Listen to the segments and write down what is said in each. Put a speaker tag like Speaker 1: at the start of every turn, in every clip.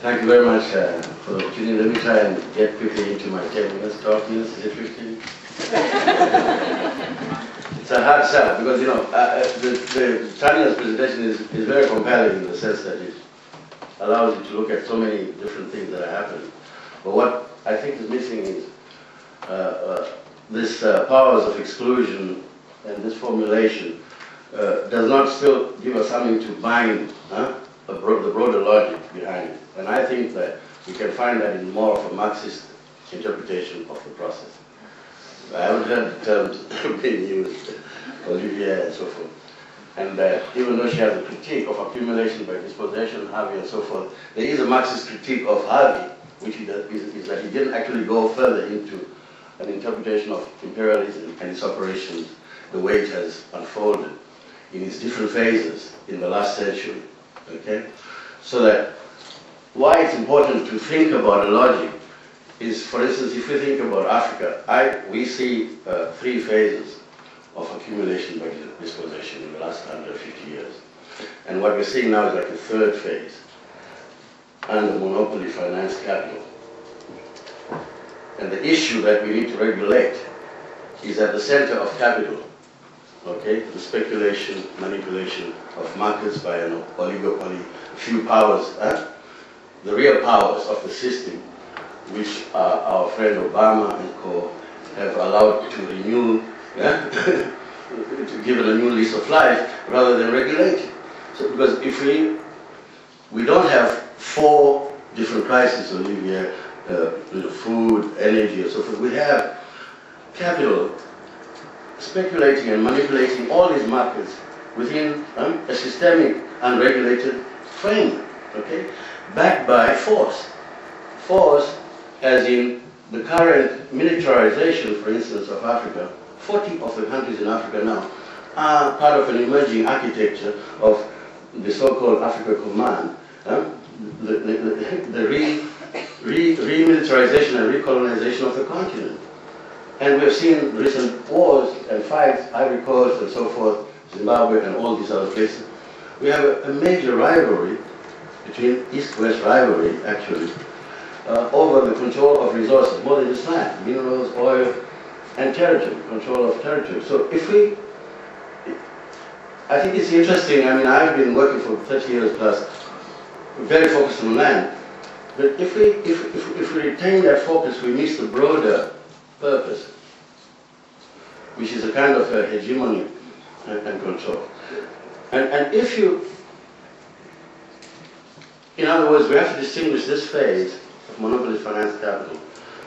Speaker 1: Thank you very much for the opportunity. Let me try and get quickly into my 10 minutes, 12 minutes, is it 15? It's a hard sell because, you know, Tania's presentation is very compelling in the sense that it allows you to look at so many different things that are happening. But what I think is missing is this powers of exclusion and this formulation does not still give us something to bind the broader logic behind it. And I think that we can find that in more of a Marxist interpretation of the process. I haven't heard the terms being used, Olivier and so forth. And even though she has a critique of accumulation by dispossession, Harvey and so forth, there is a Marxist critique of Harvey, which is that he didn't actually go further into an interpretation of imperialism and its operations, the way it has unfolded in its different phases in the last century. Okay? So that why it's important to think about a logic is, for instance, if we think about Africa, we see 3 phases of accumulation by dispossession in the last 150 years. And what we're seeing now is like a 3rd phase, under monopoly financed capital. And the issue that we need to regulate is at the center of capital, okay? The speculation, manipulation of markets by an oligopoly, a few powers, the real powers of the system, which our friend Obama and co have allowed to renew, to give it a new lease of life rather than regulate it. So because if we don't have 4 different crises, Olivier, food, energy, and so forth, we have capital speculating and manipulating all these markets within a systemic, unregulated framework, okay? Backed by force. Force as in the current militarization, for instance, of Africa. 40 of the countries in Africa now are part of an emerging architecture of the so-called Africa Command. The remilitarization and recolonization of the continent. And we've seen recent wars and fights, Ivory Coast and so forth, Zimbabwe and all these other places. We have a major rivalry between East-West rivalry, actually, over the control of resources, more than just land, minerals, oil, and territory, control of territory. So I think it's interesting, I mean, I've been working for 30 years plus, very focused on land, but if we retain that focus, we miss the broader purpose, which is a kind of hegemony and control. And if you, in other words, we have to distinguish this phase of monopoly financed capital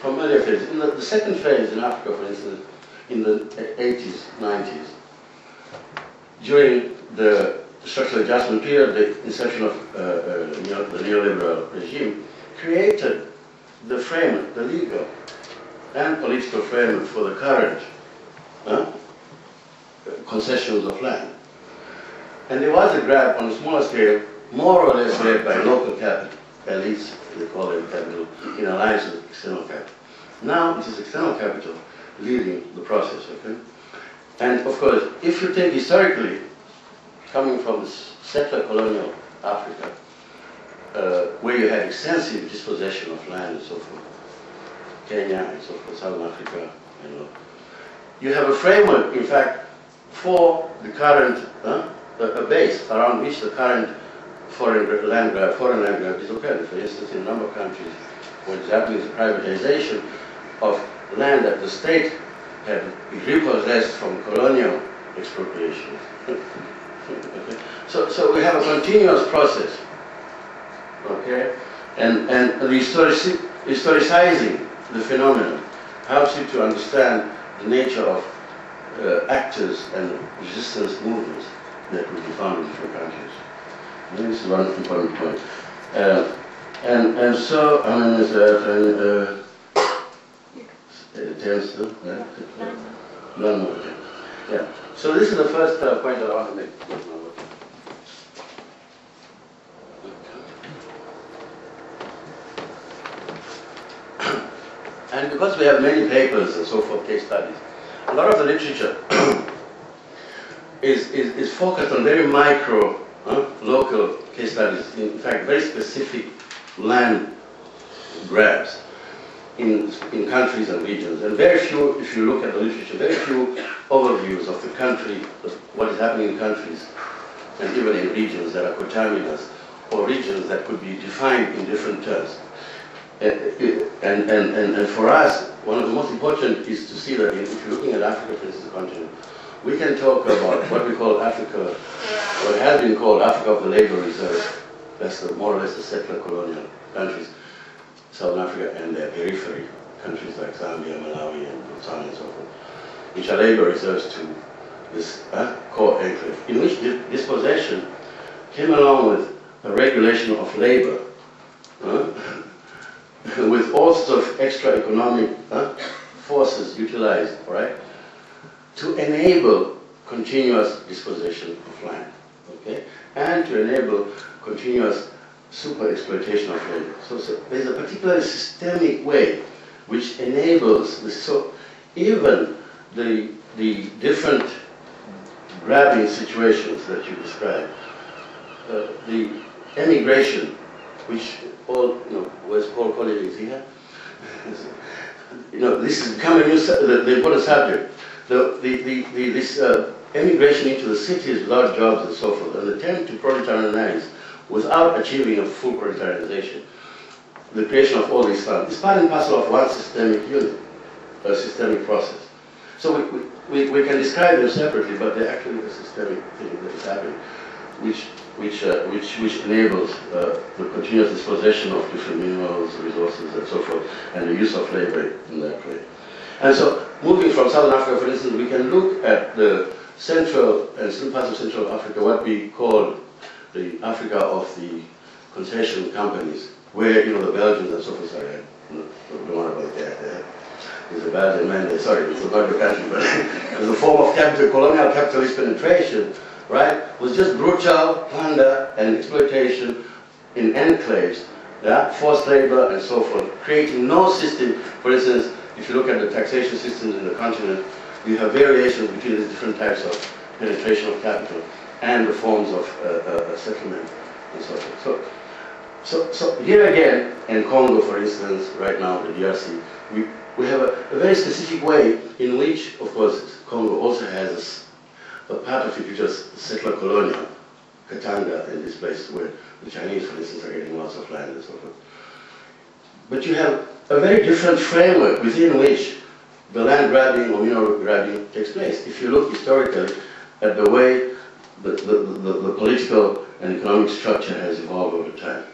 Speaker 1: from earlier phases. In the 2nd phase in Africa, for instance, in the 80s, 90s, during the structural adjustment period, the inception of the neoliberal regime created the framework, the legal and political framework for the current concessions of land. And there was a grab on a smaller scale, more or less led by local capital, elites, they call them capital, in alliance with external capital. Now it is external capital leading the process, okay? And of course, if you think historically, coming from settler colonial Africa, where you had extensive dispossession of land and so forth, Kenya and so forth, Southern Africa, you have a framework, in fact, for the current, a base around which the current foreign land grab is occurring. For instance, in a number of countries, what is happening is privatization of land that the state had repossessed from colonial expropriation. Okay. So we have a continuous process, okay? And historicizing the phenomenon helps you to understand the nature of actors and resistance movements that will be found in different countries. And this is one important point. And so, I mean, no more. Yeah. So this is the first point that I want to make. And because we have many papers and so forth, case studies, a lot of the literature is focused on very micro, local case studies, in fact, very specific land grabs in countries and regions. And very few, if you look at the literature, very few overviews of the country, of what is happening in countries, and even in regions that are coterminous, or regions that could be defined in different terms. And for us, one of the most important is to see that if you're looking at Africa, for instance, the continent, we can talk about what we call Africa, what has been called Africa of the labor reserve. That's more or less the settler colonial countries, Southern Africa and their periphery, countries like Zambia, Malawi, and Botswana and so forth, which are labor reserves to this core enclave, in which dispossession came along with a regulation of labor, with all sorts of extra economic forces utilized, right, to enable continuous dispossession of land, okay, and to enable continuous super exploitation of labor. So there's a particularly systemic way which enables this. So even the different grabbing situations that you described, the emigration, which all, where's Paul Collins, is he here? This has become a new, the important subject. This emigration into the cities without jobs and so forth, an attempt to proletarianize without achieving a full proletarianization, the creation of all these funds, is part and parcel of one systemic unit, a systemic process. So we can describe them separately, but they're actually a systemic thing that is happening, which enables the continuous dispossession of different minerals, resources, and so forth, and the use of labor in that way. And so, moving from Southern Africa, for instance, we can look at the central and some parts of Central Africa, what we call the Africa of the concession companies, where the Belgians and so forth, sorry, I don't know about that. It's a Belgian mandate, sorry, it's not the country, but as a form of colonial capitalist penetration, right, was just brutal plunder and exploitation in enclaves, forced labor and so forth, creating no system. For instance, if you look at the taxation systems in the continent, you have variations between the different types of penetration of capital and the forms of settlement and so forth. So here again, in Congo, for instance, right now, the DRC, we have a very specific way in which, of course, Congo also has a part of it which is settler colonial, Katanga and this place where the Chinese, for instance, are getting lots of land and so forth. But you have a very different framework within which the land grabbing or mineral grabbing takes place. If you look historically at the way the political and economic structure has evolved over time.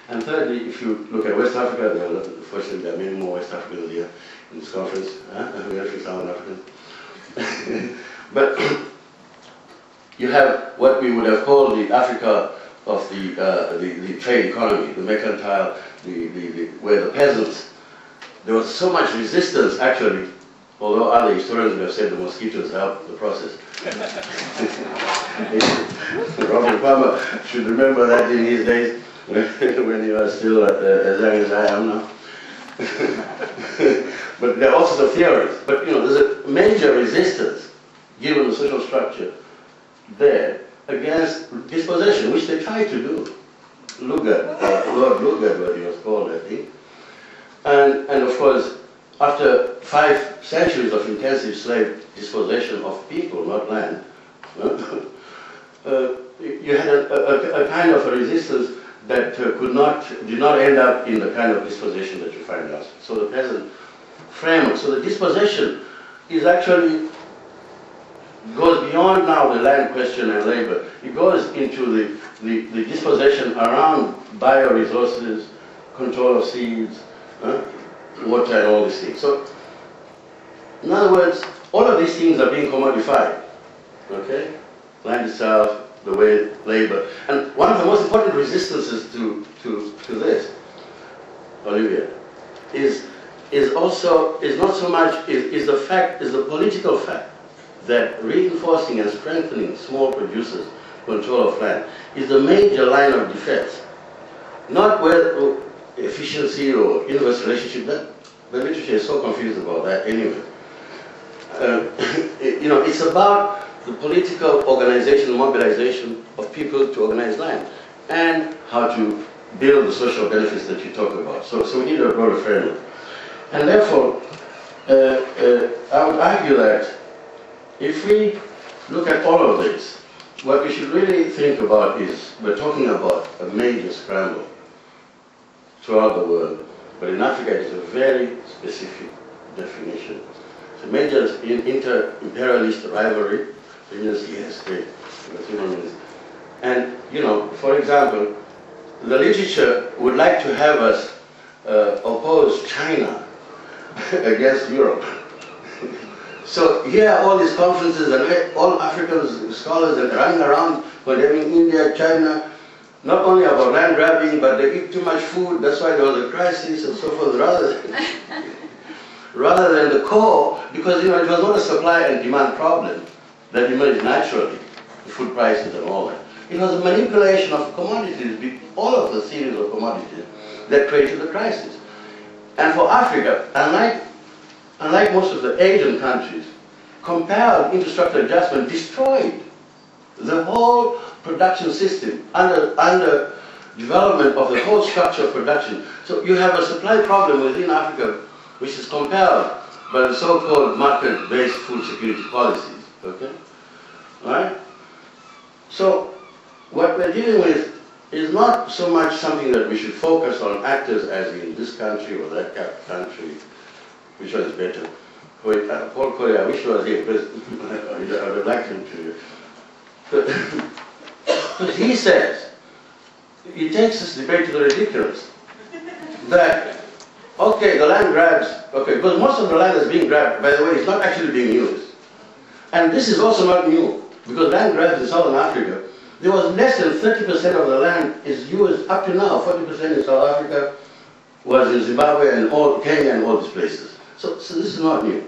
Speaker 1: And thirdly, if you look at West Africa, fortunately there are many more West Africans here in this conference, we are Southern Africans. But you have what we would have called the Africa of the trade economy, the mercantile, where the peasants, there was so much resistance actually, although other historians would have said the mosquitoes helped the process. Robert Palmer should remember that in his days when he was still as young as I am now. But there are all sorts of theories. But there's a major resistance, given the social structure there, against dispossession, which they try to do. Lord Lugard, what he was called, I think. And of course, after 5 centuries of intensive slave dispossession of people, not land, you had a kind of a resistance that did not end up in the kind of dispossession that you find now. So the peasant framework, so the dispossession is actually goes beyond now the land question and labor. It goes into the dispossession around bioresources, control of seeds, water and all these things. So, in other words, all of these things are being commodified, okay? Land itself, the way labor. And one of the most important resistances to this, Olivia, is not so much, is the political fact that reinforcing and strengthening small producers' control of land is the major line of defense. Not where efficiency or inverse relationship, the literature is so confused about that anyway. It's about the political organization, mobilization of people to organize land, and how to build the social benefits that you talk about. So we need a broader framework. And therefore, I would argue that if we look at all of this, what we should really think about is, we're talking about a major scramble throughout the world, but in Africa it is a very specific definition. It's a major inter-imperialist rivalry. Yes, and, you know, for example, the literature would like to have us oppose China against Europe. So here are all these conferences and all African scholars are running around condemning India, China, not only about land grabbing, but they eat too much food, that's why there was a crisis and so forth, rather than the core, because, you know, it was not a supply and demand problem that emerged naturally, the food prices and all that. It was a manipulation of commodities, all of the series of commodities that created the crisis. And for Africa, unlike most of the Asian countries, compelled infrastructure adjustment destroyed the whole production system under development of the whole structure of production. So you have a supply problem within Africa which is compelled by the so-called market-based food security policies. Okay? All right? So what we're dealing with is not so much something that we should focus on actors as in this country or that country, which one is better. Paul Corey, I wish he was here, I would like him to. But he says, he takes this debate to the ridiculous, that, okay, the land grabs, okay, because most of the land that's being grabbed, by the way, is not actually being used. And this is also not new, because land grabs in Southern Africa, there was less than 30% of the land is used up to now. 40% in South Africa, was in Zimbabwe and all Kenya and all these places. So this is not new.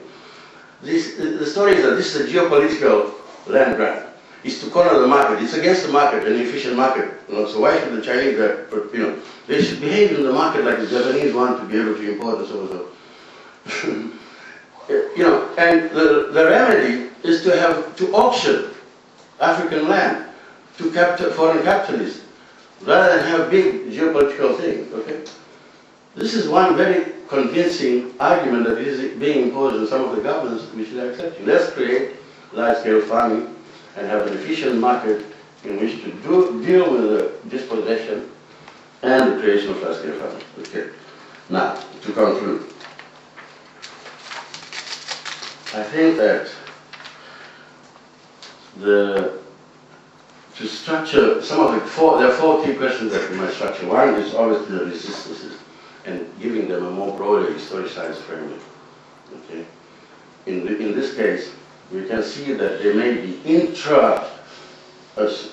Speaker 1: The story is that this is a geopolitical land grab. It's to corner the market. It's against the market, an efficient market. You know, so why should the Chinese, you know, they should behave in the market like the Japanese want to be able to import and so on. You know, and the remedy is to auction African land to foreign capitalists, rather than have big geopolitical things, okay? This is one very convincing argument that is being imposed on some of the governments which they accept. Let's create large-scale farming and have an efficient market in which to deal with the dispossession and the creation of large-scale farming. Okay. Now, to conclude, I think that to structure some of there are four key questions that we might structure. One is obviously the resistances and giving them a more broader historicized framework. Okay. In this case, we can see that there may be intra-class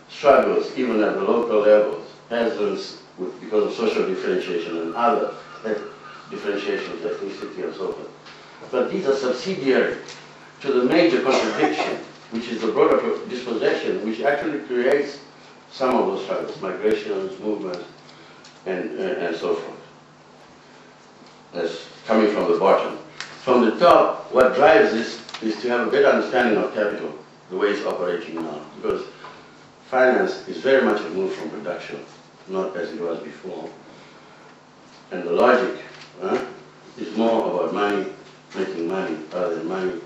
Speaker 1: struggles even at the local levels, peasants because of social differentiation and other differentiations, ethnicity and so forth. But these are subsidiary to the major contradiction, which is the broader dispossession, which actually creates some of those struggles, migrations, movements, and so forth. That's coming from the bottom. From the top, what drives this is to have a better understanding of capital, the way it's operating now. Because finance is very much removed from production, not as it was before. And the logic is more about money, making money, rather than money,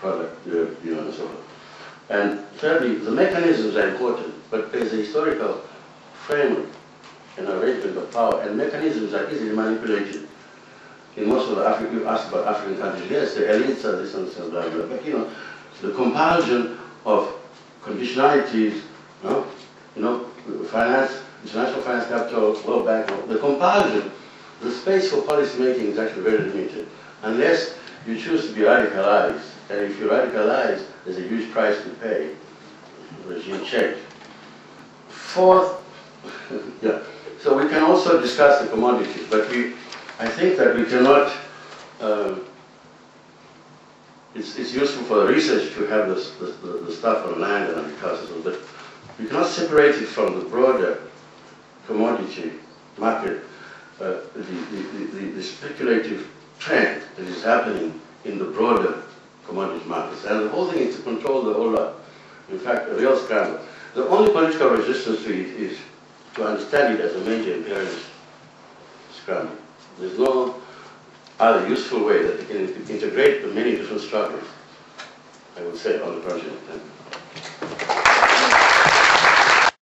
Speaker 1: product, you know, and so forth. And thirdly, the mechanisms are important, but there's a historical framework and arrangement of power, and mechanisms are easily manipulated. In most of the African, you asked about African countries, yes, the elites are this and blah, blah, but you know, the compulsion of conditionalities, finance, international finance capital, World Bank, the compulsion, the space for policy making is actually very limited, unless you choose to be radicalized. And if you radicalize, there's a huge price to pay, regime change. Fourth, yeah. So we can also discuss the commodities, but I think that we cannot, it's useful for the research to have the stuff on land and agriculture, but we cannot separate it from the broader commodity market, the speculative trend that is happening in the broader commodity markets. And the whole thing is to control the whole lot. In fact, a real scramble. The only political resistance to it is to understand it as a major imperialist scramble. There's no other useful way that they can integrate the many different struggles, I would say, on the continent.